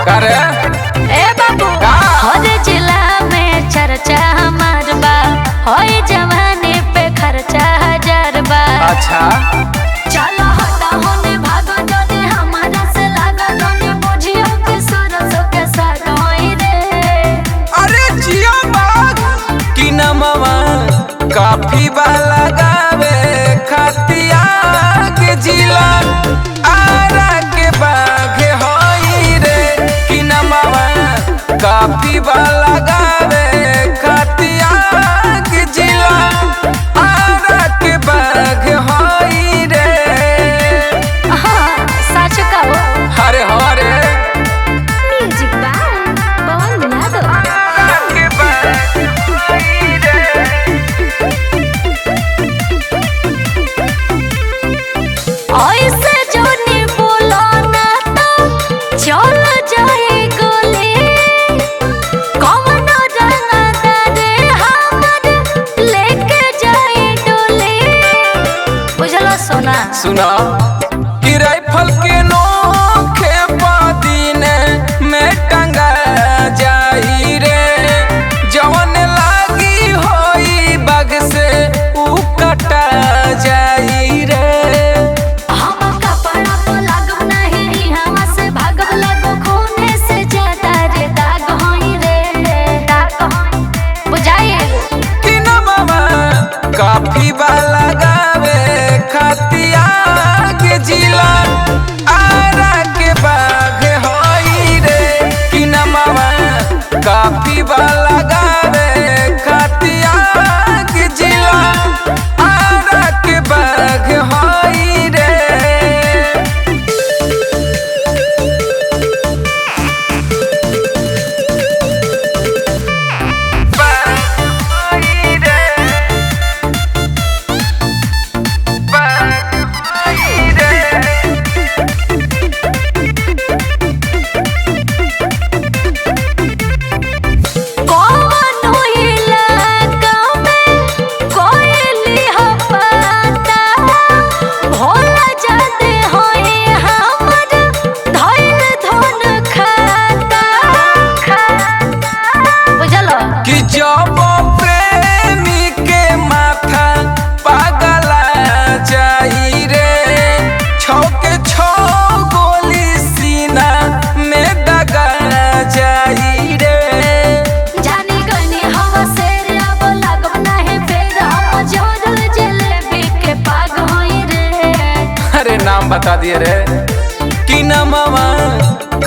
करे ए बाबू हर जिला में चर्चा हमार बा, होई जवानी पे खर्चा 1000 बा। अच्छा चलो हटा होने भागो जोने हमारा से लागा दोने बुझियो के सरसों के साग होई रे। अरे जिया बाग की नमवा काफी वाला गावे खतिया के जिला आरा के बाघे होई रे की नमवा काफी वाला गावे खतिया के जिला आरा के बाघे होई रे। हाँ सच कहो। हरे हरे म्यूजिक बाय पवन मुनादो। आरा के बाघे होई रे। ऐसे जोनी बोलो ना तो चल जाए गोली, कौन रंगा दे हमर लेके जाए डोली। बुझलो सोना सुना कि राइफल के नोखे पादीने में टंगा जाई रे, जवन लागी होई बग से ऊ कटा जाई रे। हम कपड़ा तो लागब नहीं हवा से भागब लगो खूने से ज्यादा रे दाग होई रे दाग होई बुझाई। कि न मामा काफी वाला गावे खतिया के जिला आरा के बाघ होई रे कि न मामा काफी वाला गावे खतिया के जिला आरा के बाघ होई रे। बाघ होई रे, बाघ होई रे। कौन इलाका में कोयली हो पाता, भोला जाते होए हमर धइल धन खाता बुझलो। कि जब प्रेमी के माथा पागला जाई रे, छौ के छौ गोली सीना में दगा जाई रे। जानी गनी हवा से अब लागब नहीं फेर हम जोरल जलेबी के पाग होई रे। अरे नाम बता दिए रे कि नमवा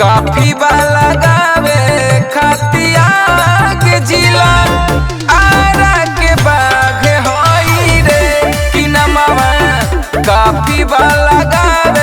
काफी वाला गावे खतिया के जिला आरा के बाघ होई रे कि नमवा काफी वाला गावे